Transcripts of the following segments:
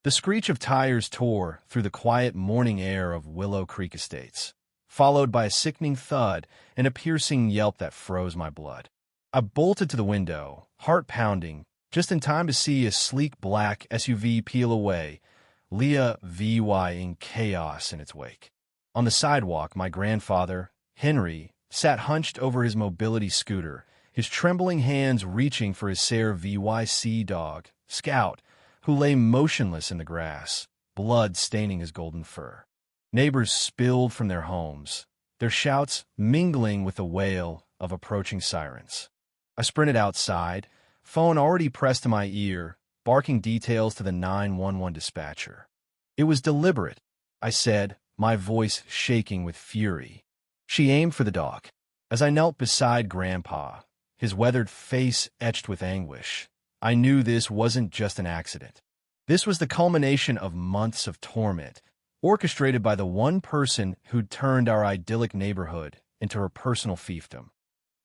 The screech of tires tore through the quiet morning air of Willow Creek Estates, followed by a sickening thud and a piercing yelp that froze my blood. I bolted to the window, heart pounding, just in time to see a sleek black SUV peel away, Leah VY-ing chaos in its wake. On the sidewalk, my grandfather, Henry, sat hunched over his mobility scooter, his trembling hands reaching for his Sayre VYC dog, Scout, who lay motionless in the grass, blood staining his golden fur. Neighbors spilled from their homes, their shouts mingling with the wail of approaching sirens. I sprinted outside, phone already pressed to my ear, barking details to the 911 dispatcher. "It was deliberate," I said, my voice shaking with fury. She aimed for the dog. As I knelt beside Grandpa, his weathered face etched with anguish, I knew this wasn't just an accident. This was the culmination of months of torment, orchestrated by the one person who'd turned our idyllic neighborhood into her personal fiefdom.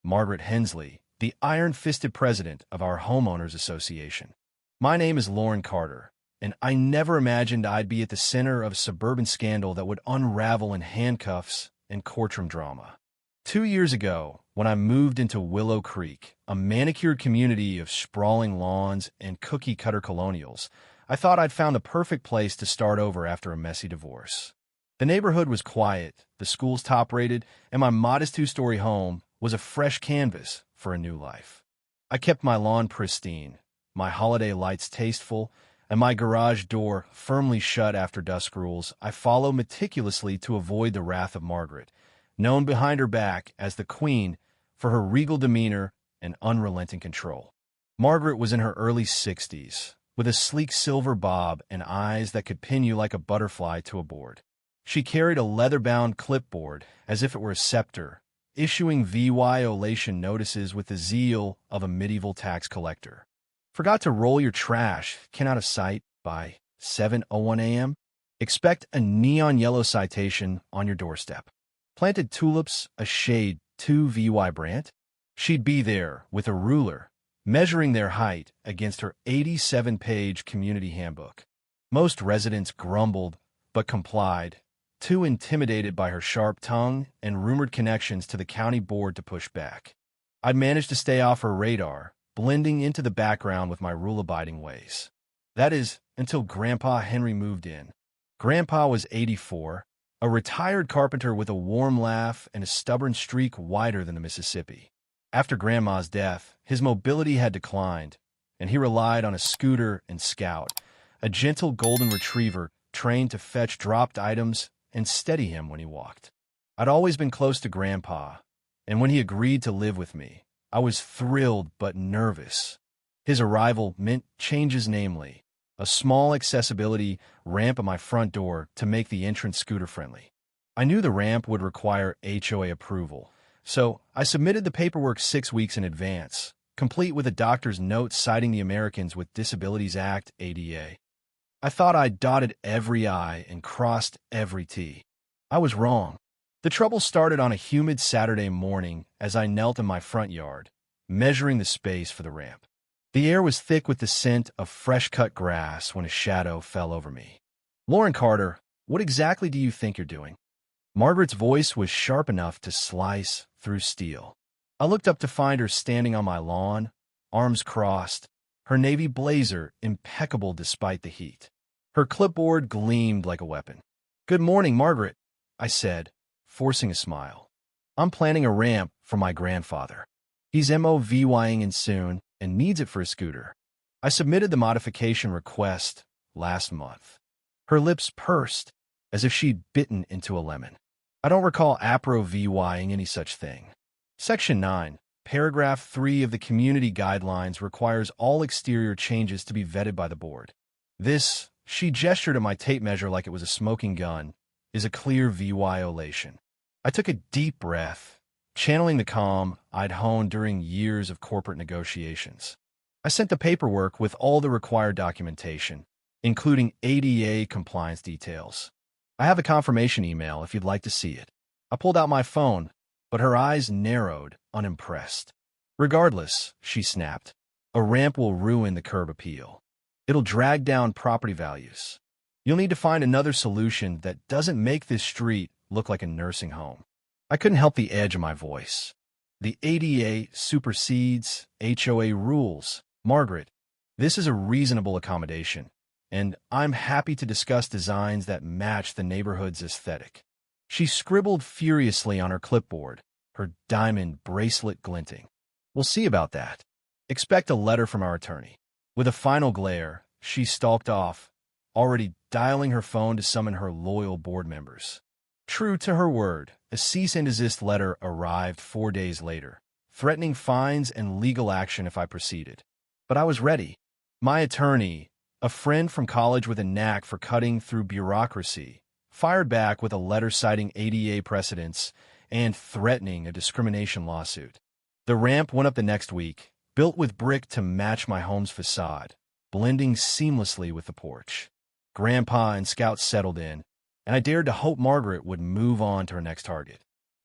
Margaret Hensley, the iron-fisted president of our homeowners association. My name is Lauren Carter, and I never imagined I'd be at the center of a suburban scandal that would unravel in handcuffs and courtroom drama. 2 years ago, when I moved into Willow Creek, a manicured community of sprawling lawns and cookie-cutter colonials, I thought I'd found the perfect place to start over after a messy divorce. The neighborhood was quiet, the schools top-rated, and my modest two-story home was a fresh canvas for a new life. I kept my lawn pristine, my holiday lights tasteful, and my garage door firmly shut after dusk rules. I followed meticulously to avoid the wrath of Margaret, known behind her back as the Queen for her regal demeanor and unrelenting control. Margaret was in her early 60s, with a sleek silver bob and eyes that could pin you like a butterfly to a board. She carried a leather-bound clipboard as if it were a scepter, issuing violation notices with the zeal of a medieval tax collector. Forgot to roll your trash, can out of sight by 7:01 a.m.? Expect a neon yellow citation on your doorstep. Planted tulips a shade too vibrant? She'd be there with a ruler, measuring their height against her 87-page community handbook. Most residents grumbled, but complied, too intimidated by her sharp tongue and rumored connections to the county board to push back. I'd managed to stay off her radar, blending into the background with my rule-abiding ways. That is, until Grandpa Henry moved in. Grandpa was 84, a retired carpenter with a warm laugh and a stubborn streak wider than the Mississippi. After Grandma's death, his mobility had declined, and he relied on a scooter and Scout, a gentle golden retriever trained to fetch dropped items and steady him when he walked. I'd always been close to Grandpa, and when he agreed to live with me, I was thrilled but nervous. His arrival meant changes, namely a small accessibility ramp at my front door to make the entrance scooter-friendly. I knew the ramp would require HOA approval, so I submitted the paperwork 6 weeks in advance, complete with a doctor's note citing the Americans with Disabilities Act ADA. I thought I'd dotted every I and crossed every T. I was wrong. The trouble started on a humid Saturday morning as I knelt in my front yard, measuring the space for the ramp. The air was thick with the scent of fresh-cut grass when a shadow fell over me. "Lauren Carter, what exactly do you think you're doing?" Margaret's voice was sharp enough to slice through steel. I looked up to find her standing on my lawn, arms crossed, her navy blazer impeccable despite the heat. Her clipboard gleamed like a weapon. "Good morning, Margaret," I said, forcing a smile. "I'm planning a ramp for my grandfather. He's MOVYing in soon and needs it for a scooter. I submitted the modification request last month." Her lips pursed as if she'd bitten into a lemon. "I don't recall APRO-VYing any such thing. Section 9, Paragraph 3 of the Community Guidelines requires all exterior changes to be vetted by the board. This," she gestured at my tape measure like it was a smoking gun, "is a clear violation." I took a deep breath, channeling the calm I'd honed during years of corporate negotiations. I sent the paperwork with all the required documentation, including ADA compliance details. "I have a confirmation email if you'd like to see it." I pulled out my phone, but her eyes narrowed, unimpressed. "Regardless," she snapped, "a ramp will ruin the curb appeal." It'll drag down property values. You'll need to find another solution that doesn't make this street look like a nursing home." I couldn't help the edge of my voice. "The ADA supersedes HOA rules, Margaret. This is a reasonable accommodation, and I'm happy to discuss designs that match the neighborhood's aesthetic." She scribbled furiously on her clipboard, her diamond bracelet glinting. "We'll see about that. Expect a letter from our attorney." With a final glare, she stalked off, already dialing her phone to summon her loyal board members. True to her word, a cease and desist letter arrived 4 days later, threatening fines and legal action if I proceeded. But I was ready. My attorney, a friend from college with a knack for cutting through bureaucracy, fired back with a letter citing ADA precedents and threatening a discrimination lawsuit. The ramp went up the next week, built with brick to match my home's facade, blending seamlessly with the porch. Grandpa and Scout settled in, and I dared to hope Margaret would move on to her next target.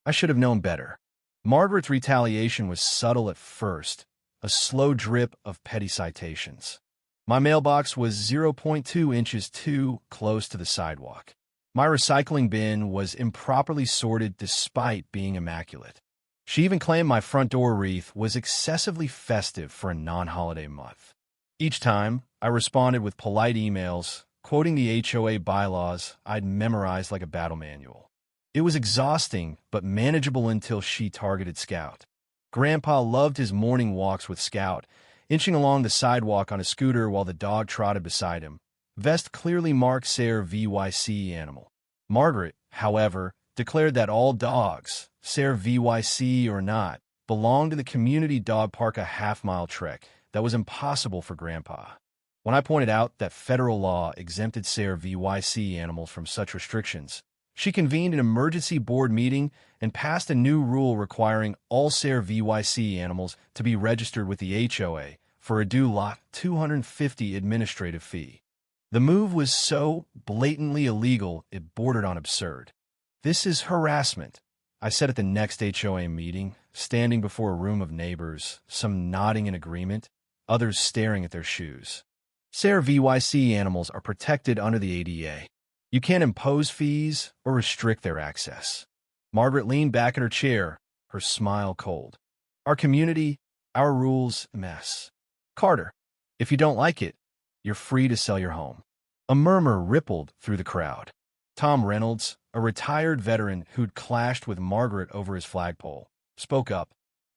I should have known better. Margaret's retaliation was subtle at first, a slow drip of petty citations. My mailbox was 0.2 inches too close to the sidewalk. My recycling bin was improperly sorted despite being immaculate. She even claimed my front door wreath was excessively festive for a non-holiday month. Each time, I responded with polite emails, quoting the HOA bylaws I'd memorized like a battle manual. It was exhausting, but manageable until she targeted Scout. Grandpa loved his morning walks with Scout, inching along the sidewalk on a scooter while the dog trotted beside him. Vest clearly marked Ser VYC animal. Margaret, however, declared that all dogs, Ser VYC or not, belonged to the community dog park, a half-mile trek that was impossible for Grandpa. When I pointed out that federal law exempted Ser VYC animals from such restrictions, she convened an emergency board meeting and passed a new rule requiring all Ser VYC animals to be registered with the HOA for a due lot $250 administrative fee. The move was so blatantly illegal it bordered on absurd. "This is harassment," I said at the next HOA meeting, standing before a room of neighbors, some nodding in agreement, others staring at their shoes. Ser VYC animals are protected under the ADA. You can't impose fees or restrict their access. Margaret leaned back in her chair, her smile cold. "Our community, our rules, a mess. Carter, if you don't like it, you're free to sell your home." A murmur rippled through the crowd. Tom Reynolds, a retired veteran who'd clashed with Margaret over his flagpole, spoke up.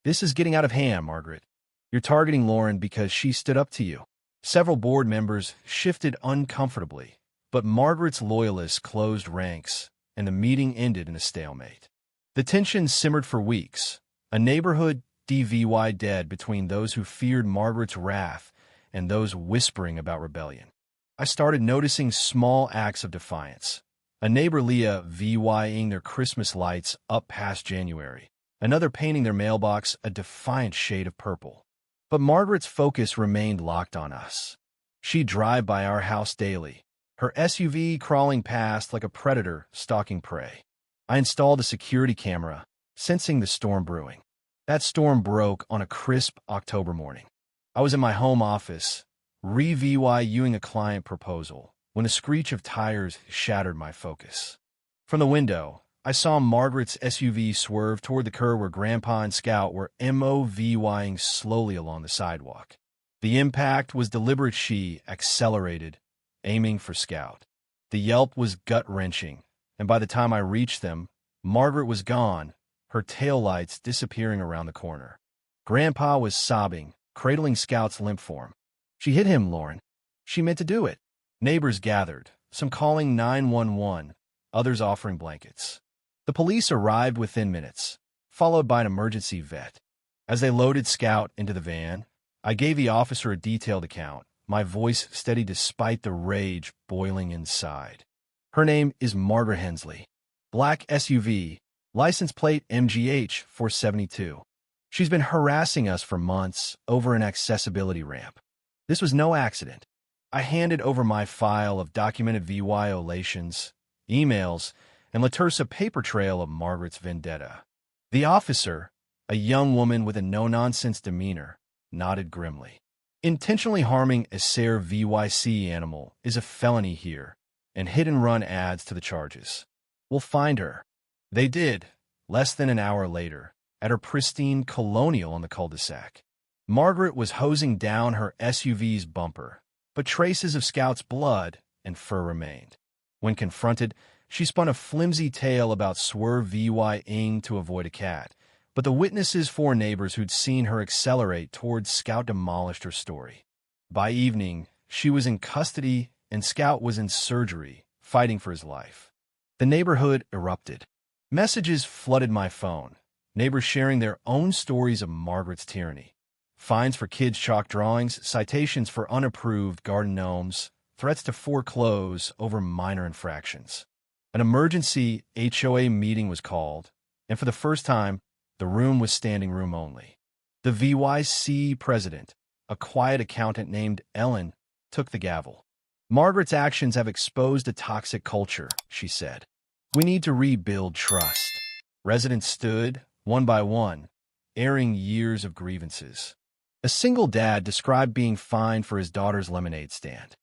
"This is getting out of hand, Margaret. You're targeting Lauren because she stood up to you." Several board members shifted uncomfortably, but Margaret's loyalists closed ranks, and the meeting ended in a stalemate. The tension simmered for weeks, a neighborhood DVY dead between those who feared Margaret's wrath and those whispering about rebellion. I started noticing small acts of defiance. A neighbor Leah VYing their Christmas lights up past January, another painting their mailbox a defiant shade of purple. But Margaret's focus remained locked on us. She'd drive by our house daily, her SUV crawling past like a predator stalking prey. I installed a security camera, sensing the storm brewing. That storm broke on a crisp October morning. I was in my home office, reviewing a client proposal, when a screech of tires shattered my focus. From the window, I saw Margaret's SUV swerve toward the curb where Grandpa and Scout were MOVYing slowly along the sidewalk. The impact was deliberate. She accelerated, aiming for Scout. The yelp was gut-wrenching, and by the time I reached them, Margaret was gone, her taillights disappearing around the corner. Grandpa was sobbing, cradling Scout's limp form. "She hit him, Lauren. She meant to do it." Neighbors gathered, some calling 911, others offering blankets. The police arrived within minutes, followed by an emergency vet. As they loaded Scout into the van, I gave the officer a detailed account, my voice steady despite the rage boiling inside. "Her name is Margaret Hensley. Black SUV, license plate MGH 472. She's been harassing us for months over an accessibility ramp. This was no accident." I handed over my file of documented violations, emails, and letters, a paper trail of Margaret's vendetta. The officer, a young woman with a no-nonsense demeanor, nodded grimly. Intentionally harming a SARE VYC animal is a felony here, and hit and run adds to the charges. We'll find her. They did, less than an hour later, at her pristine Colonial on the cul-de-sac. Margaret was hosing down her SUV's bumper, but traces of Scout's blood and fur remained. When confronted, she spun a flimsy tale about swerve VY-ing to avoid a cat, but the witnesses' four neighbors who'd seen her accelerate towards Scout demolished her story. By evening, she was in custody and Scout was in surgery, fighting for his life. The neighborhood erupted. Messages flooded my phone, neighbors sharing their own stories of Margaret's tyranny. Fines for kids' chalk drawings, citations for unapproved garden gnomes, threats to foreclose over minor infractions. An emergency HOA meeting was called, and for the first time, the room was standing room only. The VYC president, a quiet accountant named Ellen, took the gavel. Margaret's actions have exposed a toxic culture, she said. We need to rebuild trust. Residents stood, one by one, airing years of grievances. A single dad described being fined for his daughter's lemonade stand.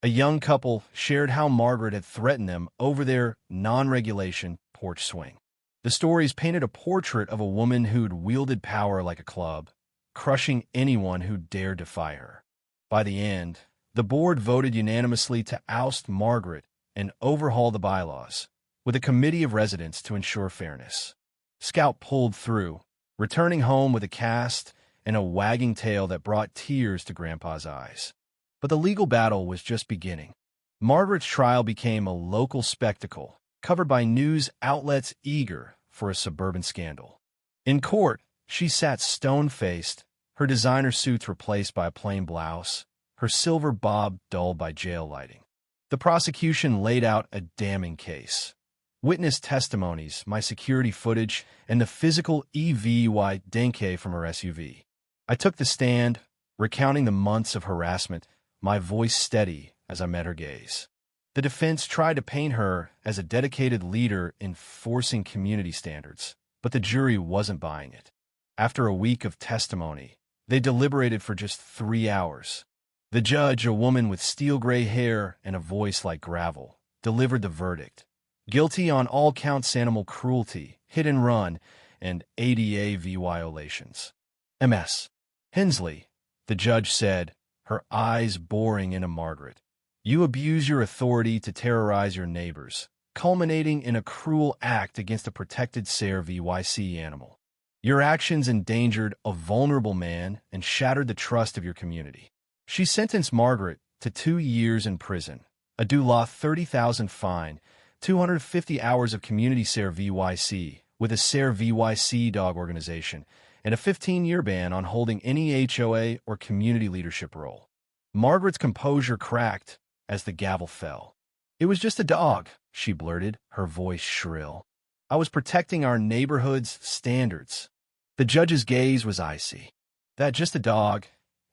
A young couple shared how Margaret had threatened them over their non-regulation porch swing. The stories painted a portrait of a woman who'd wielded power like a club, crushing anyone who dared defy her. By the end, the board voted unanimously to oust Margaret and overhaul the bylaws, with a committee of residents to ensure fairness. Scout pulled through, returning home with a cast and a wagging tail that brought tears to Grandpa's eyes. But the legal battle was just beginning. Margaret's trial became a local spectacle, covered by news outlets eager for a suburban scandal. In court, she sat stone-faced, her designer suits replaced by a plain blouse, her silver bob dulled by jail lighting. The prosecution laid out a damning case. Witness testimonies, my security footage, and the physical EVY denke from her SUV. I took the stand, recounting the months of harassment, my voice steady as I met her gaze. The defense tried to paint her as a dedicated leader enforcing community standards, but the jury wasn't buying it. After a week of testimony, they deliberated for just 3 hours. The judge, a woman with steel-gray hair and a voice like gravel, delivered the verdict. Guilty on all counts: animal cruelty, hit and run, and ADA violations. Ms. Hensley, the judge said, her eyes boring into Margaret. You abuse your authority to terrorize your neighbors, culminating in a cruel act against a protected SARE VYC animal. Your actions endangered a vulnerable man and shattered the trust of your community. She sentenced Margaret to 2 years in prison, a due law $30,000 fine, 250 hours of community SARE VYC with a SARE VYC dog organization, and a 15-year ban on holding any HOA or community leadership role. Margaret's composure cracked as the gavel fell. It was just a dog, she blurted, her voice shrill. I was protecting our neighborhood's standards. The judge's gaze was icy. That just a dog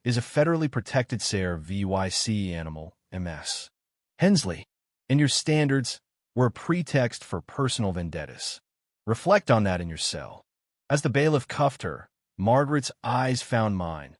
is a federally protected SARE VYC animal, Ms. Hensley, and your standards were a pretext for personal vendettas. Reflect on that in your cell. As the bailiff cuffed her, Margaret's eyes found mine,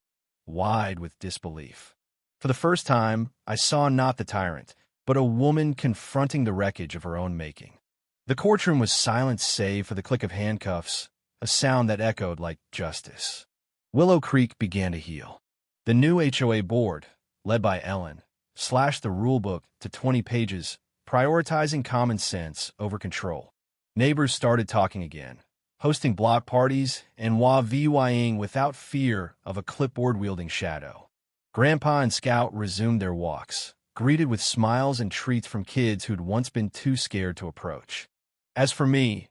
wide with disbelief. For the first time, I saw not the tyrant, but a woman confronting the wreckage of her own making. The courtroom was silent save for the click of handcuffs, a sound that echoed like justice. Willow Creek began to heal. The new HOA board, led by Ellen, slashed the rulebook to 20 pages, prioritizing common sense over control. Neighbors started talking again, hosting block parties and VYing without fear of a clipboard-wielding shadow. Grandpa and Scout resumed their walks, greeted with smiles and treats from kids who'd once been too scared to approach. As for me,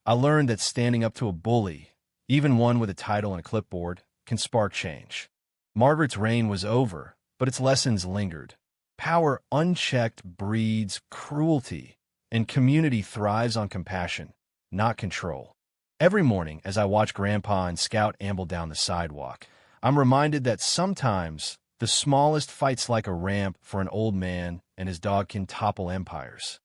I learned that standing up to a bully, even one with a title and a clipboard, can spark change. Margaret's reign was over, but its lessons lingered. Power unchecked breeds cruelty, and community thrives on compassion, not control. Every morning, as I watch Grandpa and Scout amble down the sidewalk, I'm reminded that sometimes the smallest fights like a ramp for an old man and his dog can topple empires.